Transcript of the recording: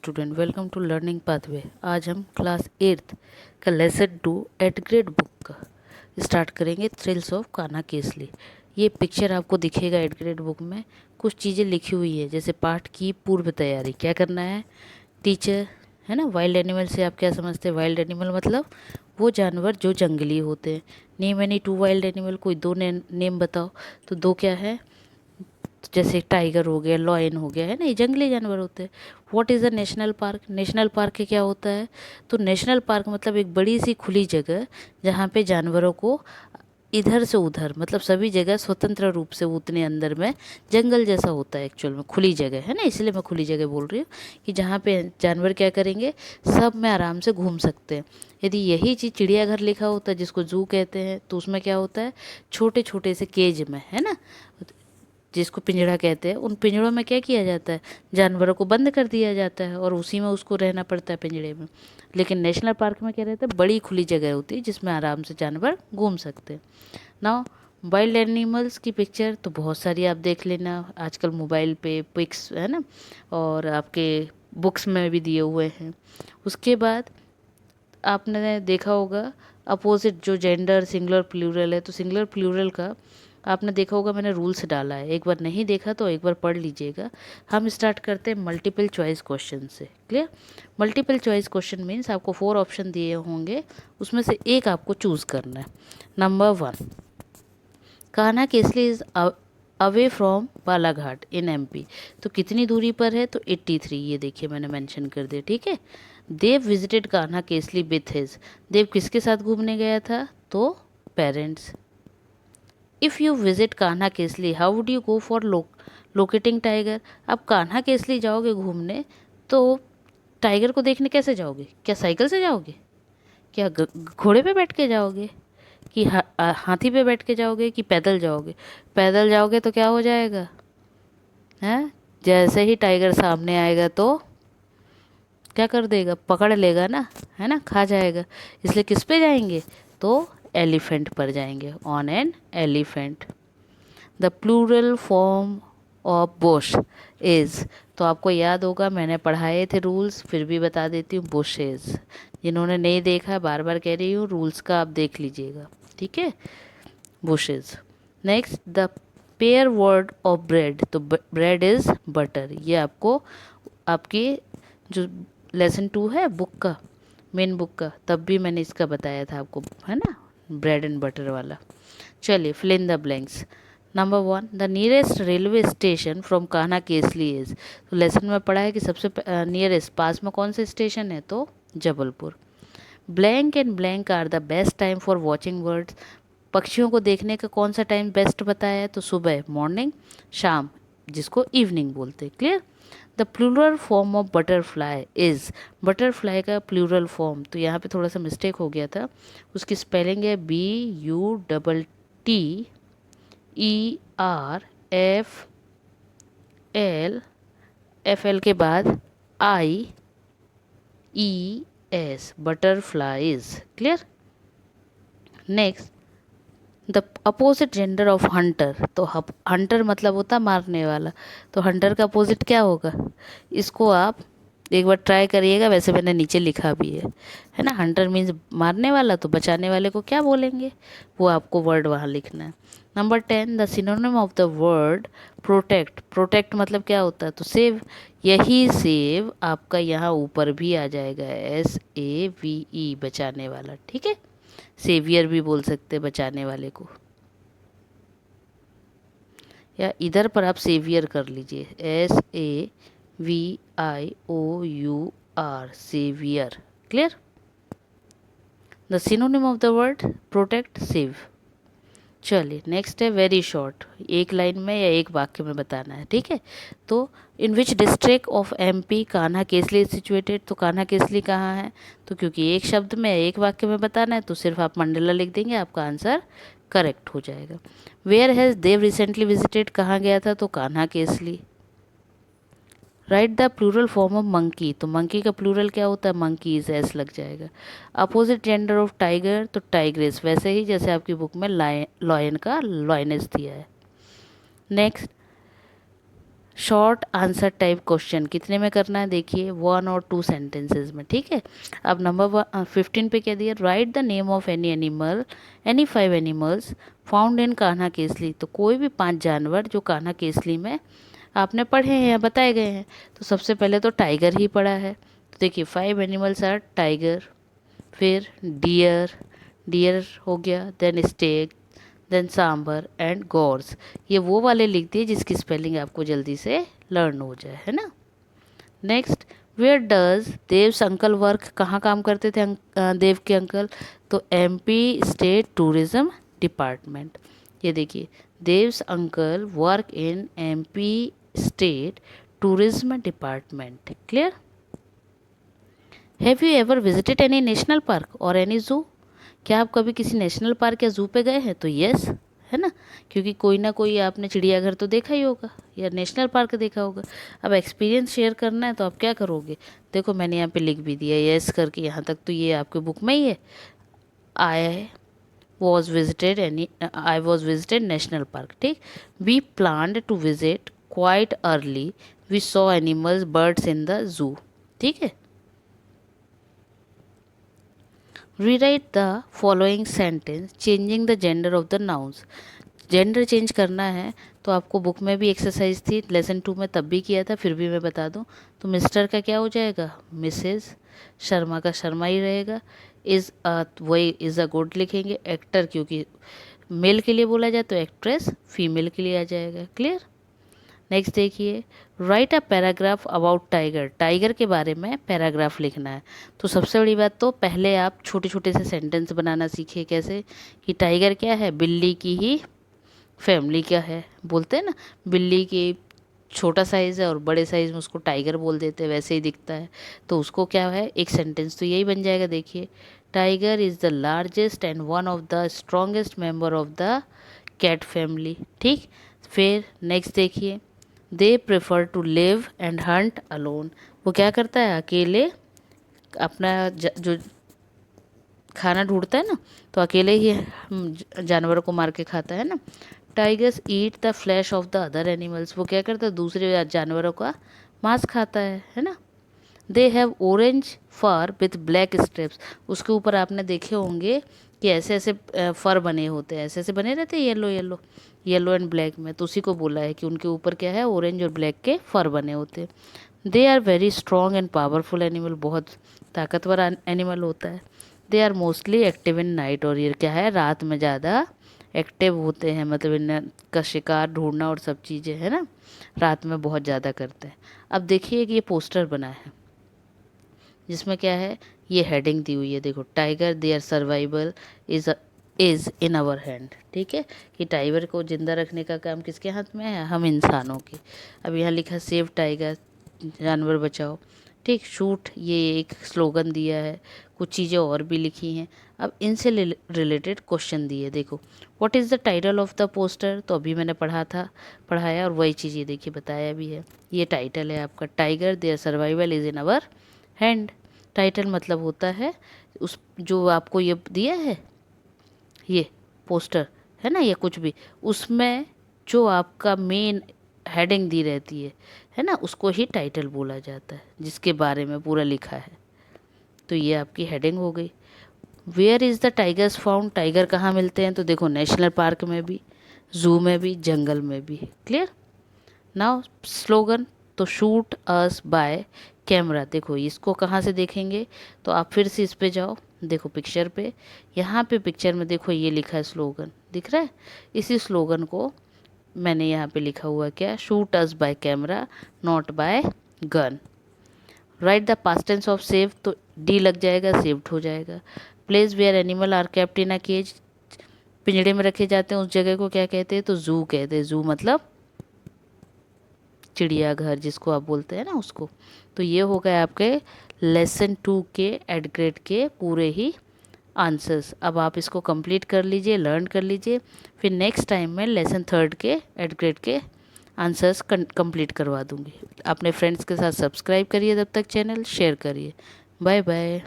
Student, welcome to learning pathway. आज हम class 8th का लेसन 2 एट ग्रेड बुक का स्टार्ट करेंगे। Thrills of Kanha Kisli. ये पिक्चर आपको दिखेगा एट ग्रेड बुक में। कुछ चीज़ें लिखी हुई है, जैसे पाठ की पूर्व तैयारी क्या करना है। टीचर है ना। वाइल्ड एनिमल से आप क्या समझते हैं? वाइल्ड एनिमल मतलब वो जानवर जो जंगली होते हैं। Name any two wild animal, कोई दो नेम बताओ। तो दो क्या है, जैसे टाइगर हो गया, लॉयन हो गया, है ना, ये जंगली जानवर होते हैं। What is a national park? National park के क्या होता है? तो नेशनल पार्क मतलब एक बड़ी सी खुली जगह जहाँ पे जानवरों को इधर से उधर, मतलब सभी जगह स्वतंत्र रूप से, उतने अंदर में जंगल जैसा होता है। एक्चुअल में खुली जगह है ना, इसलिए मैं खुली जगह बोल रही हूँ कि जहाँ पे जानवर क्या करेंगे, सब में आराम से घूम सकते हैं। यदि यही चीज़ चिड़ियाघर लिखा होता है, जिसको जू कहते हैं, तो उसमें क्या होता है, छोटे छोटे से केज में, है ना, जिसको पिंजड़ा कहते हैं, उन पिंजड़ों में क्या किया जाता है, जानवरों को बंद कर दिया जाता है और उसी में उसको रहना पड़ता है, पिंजड़े में। लेकिन नेशनल पार्क में क्या रहता है, बड़ी खुली जगह होती है जिसमें आराम से जानवर घूम सकते हैं। नाउ वाइल्ड एनिमल्स की पिक्चर तो बहुत सारी आप देख लेना, आजकल मोबाइल पे पिक्स है ना, और आपके बुक्स में भी दिए हुए हैं। उसके बाद आपने देखा होगा अपोजिट जो जेंडर सिंगुलर प्लूरल है, तो सिंगुलर प्लूरल का आपने देखा होगा, मैंने रूल्स डाला है। एक बार नहीं देखा तो एक बार पढ़ लीजिएगा। हम स्टार्ट करते हैं मल्टीपल चॉइस क्वेश्चन से। Clear? Multiple choice question means आपको 4 ऑप्शन दिए होंगे, उसमें से एक आपको चूज़ करना है। Number 1, Kanha Kisli is away from Balaghat in MP. तो कितनी दूरी पर है? तो 83। ये देखिए मैंने मेंशन कर दिया, ठीक है। Dev visited Kanha Kisli with his. Dev किसके साथ घूमने गया था? तो parents. If you visit Kanha Kisli how would you go for locating tiger. अब कान्हा केसली जाओगे घूमने, तो टाइगर को देखने कैसे जाओगे? क्या साइकिल से जाओगे? क्या घोड़े पे बैठ के जाओगे? कि हाथी पे बैठ के जाओगे? कि पैदल जाओगे? पैदल जाओगे तो क्या हो जाएगा, हैं? जैसे ही टाइगर सामने आएगा तो क्या कर देगा, पकड़ लेगा ना, है ना, खा जाएगा। इसलिए किस पे जाएंगे? तो एलिफेंट पर जाएंगे, on an elephant. The plural form of bush is. तो आपको याद होगा, मैंने पढ़ाए थे रूल्स, फिर भी बता देती हूँ, बुशेज। जिन्होंने नहीं देखा, बार बार कह रही हूँ, रूल्स का आप देख लीजिएगा, ठीक है। Bushes. Next, the pair word of bread. तो ब्रेड इज़ बटर। ये आपको आपकी जो लेसन 2 है बुक का, मेन बुक का, तब भी मैंने इसका बताया था आपको, है ना, ब्रेड एंड बटर वाला। चलिए, fill in the blanks. Number 1, the nearest railway station from Kanha Kisli is. तो लेसन में पढ़ा है कि सबसे नियरेस्ट पास में कौन सा स्टेशन है, तो Jabalpur. Blank and blank are the best time for watching birds. पक्षियों को देखने का कौन सा टाइम बेस्ट बताया है? तो सुबह, मॉर्निंग, शाम, जिसको इवनिंग बोलते हैं। Clear? The plural form of butterfly is. Butterfly का प्लूरल फॉर्म, तो यहाँ पे थोड़ा सा मिस्टेक हो गया था, उसकी स्पेलिंग है BUTTERFL। FL के बाद IES, butterflies. Clear? Next, the opposite gender of Hunter. तो हंटर मतलब होता है मारने वाला, तो हंटर का अपोजिट क्या होगा? इसको आप एक बार ट्राई करिएगा, वैसे मैंने नीचे लिखा भी है ना। हंटर मीन्स मारने वाला, तो बचाने वाले को क्या बोलेंगे, वो आपको वर्ड वहाँ लिखना है। Number 10, the synonym of the word protect. Protect मतलब क्या होता है? तो सेव। यही सेव आपका यहाँ ऊपर भी आ जाएगा, SAVE, बचाने वाला, ठीक है। सेवियर भी बोल सकते हैं बचाने वाले को, या इधर पर आप सेवियर कर लीजिए, SAVIOUR, saviour. Clear? The synonym of the word protect, save. चलिए, नेक्स्ट है वेरी शॉर्ट, एक लाइन में या एक वाक्य में बताना है, ठीक है। तो in which district of MP Kanha Kisli situated. तो कान्हा केसली कहाँ है? तो क्योंकि एक शब्द में, एक वाक्य में बताना है, तो सिर्फ आप मंडला लिख देंगे, आपका आंसर करेक्ट हो जाएगा। Where has Dev recently visited. कहाँ गया था? तो Kanha Kisli. Write the plural form of monkey. तो मंकी का प्लूरल क्या होता है? मंकीज, एस लग जाएगा। Opposite gender of tiger. तो टाइग्रेस, वैसे ही जैसे आपकी बुक में लॉयन का लॉयनेस दिया है। Next, short answer type question कितने में करना है, देखिए 1 और 2 सेंटेंसेस में, ठीक है। अब नंबर 15 पे क्या दिया, right the name of any animal, any 5 animals found in Kanha केसली। तो कोई भी 5 जानवर जो कान्हा केसली में आपने पढ़े हैं या बताए गए हैं। तो सबसे पहले तो टाइगर ही पढ़ा है, तो देखिए 5 एनिमल्स आर टाइगर, फिर डियर, डियर हो गया, then stag, then sambar and gaurs. ये वो वाले लिख दिए जिसकी स्पेलिंग आपको जल्दी से लर्न हो जाए, है ना। Next, where does Dev's uncle work, कहाँ काम करते थे देव के अंकल, तो एमपी स्टेट टूरिज्म डिपार्टमेंट। ये देखिए, Dev's uncle work in MP state tourism department. Clear. Have you ever visited any national park और एनी जू, क्या आप कभी किसी नेशनल पार्क या जू पे गए हैं, तो यस, है ना, क्योंकि कोई ना कोई आपने चिड़ियाघर तो देखा ही होगा या नेशनल पार्क देखा होगा। अब एक्सपीरियंस शेयर करना है तो आप क्या करोगे, देखो मैंने यहाँ पे लिख भी दिया यस करके, यहाँ तक तो ये आपके बुक में ही है। I was visited national park, ठीक। We planned to visit quite early, we saw animals birds in the zoo, ठीक है। Rewrite the following sentence changing the gender of the nouns. Gender change करना है तो आपको बुक में भी exercise थी, लेसन 2 में तब भी किया था, फिर भी मैं बता दूं। तो मिस्टर का क्या हो जाएगा, मिसेज, शर्मा का शर्मा ही रहेगा, इज़ वही इज़ अ गुड लिखेंगे, एक्टर क्योंकि मेल के लिए बोला जाए तो एक्ट्रेस, फीमेल के लिए आ जाएगा। क्लियर। नेक्स्ट देखिए, right a paragraph about tiger, tiger के बारे में पैराग्राफ लिखना है। तो सबसे बड़ी बात तो पहले आप छोटे छोटे से सेंटेंस बनाना सीखिए, कैसे कि टाइगर क्या है, बिल्ली की ही फैमिली का है, बोलते हैं ना, बिल्ली की छोटा साइज़ है और बड़े साइज़ में उसको टाइगर बोल देते हैं, वैसे ही दिखता है। तो उसको क्या है, एक सेंटेंस तो यही बन जाएगा, देखिए, tiger is the largest and one of the strongest member of the cat family, ठीक। फिर नेक्स्ट देखिए, they prefer to live and hunt alone, वो क्या करता है, अकेले अपना जो खाना ढूंढता है ना, तो अकेले ही जानवरों को मार के खाता है ना। Tigers eat the flash of the other animals, वो क्या करता है, दूसरे जानवरों का मांस खाता है ना। They have orange fur with black stripes, उसके ऊपर आपने देखे होंगे कि ऐसे ऐसे फर बने होते हैं, ऐसे ऐसे बने रहते हैं, yellow yellow, yellow and black में, तो उसी को बोला है कि उनके ऊपर क्या है, ऑरेंज और ब्लैक के फर बने होते हैं। They are very strong and powerful animal, बहुत ताकतवर एनिमल होता है। They are mostly active in night, और ये क्या है, रात में ज़्यादा एक्टिव होते हैं, मतलब इनका शिकार ढूंढना और सब चीज़ें, है ना, रात में बहुत ज़्यादा करते हैं। अब देखिए कि ये पोस्टर बना है जिसमें क्या है, ये हेडिंग दी हुई है, देखो, tiger their survival is in our hand, ठीक है, कि टाइगर को जिंदा रखने का काम किसके हाथ में है, हम इंसानों के। अब यहाँ लिखा सेव टाइगर, जानवर बचाओ, ठीक। शूट, ये एक स्लोगन दिया है, कुछ चीज़ें और भी लिखी हैं। अब इनसे रिलेटेड क्वेश्चन दिए, देखो, what is the title of the poster, तो अभी मैंने पढ़ाया और वही चीज़ ये देखिए बताया भी है। ये टाइटल है आपका, tiger their survival is in our hand. Title मतलब होता है उस जो आपको ये दिया है, ये पोस्टर है ना, ये कुछ भी, उसमें जो आपका मेन हेडिंग दी रहती है ना, उसको ही टाइटल बोला जाता है, जिसके बारे में पूरा लिखा है। तो ये आपकी हेडिंग हो गई। Where is the tigers found, tiger कहाँ मिलते हैं, तो देखो नेशनल पार्क में भी, जू में भी, जंगल में भी। क्लियर। नाउ स्लोगन, तो शूट अस बाय कैमरा, देखो इसको कहाँ से देखेंगे, तो आप फिर से इस पे जाओ, देखो पिक्चर पे, यहाँ पे पिक्चर में देखो ये लिखा है स्लोगन, दिख रहा है। इसी स्लोगन को मैंने यहाँ पे लिखा हुआ क्या, shoot us by camera not by gun. Write the past tense of save, तो डी लग जाएगा, सेव्ड हो जाएगा। Place where animal are kept in a cage, पिंजड़े में रखे जाते हैं उस जगह को क्या कहते हैं, तो जू कहते हैं। जू मतलब चिड़ियाघर जिसको आप बोलते हैं ना, उसको। तो ये हो गए आपके लेसन 2 के एड ग्रेड के पूरे ही आंसर्स। अब आप इसको कंप्लीट कर लीजिए, लर्न कर लीजिए, फिर नेक्स्ट टाइम मैं लेसन 3 के एड ग्रेड के आंसर्स कंप्लीट करवा दूंगी। अपने फ्रेंड्स के साथ सब्सक्राइब करिए, तब तक चैनल शेयर करिए। Bye bye.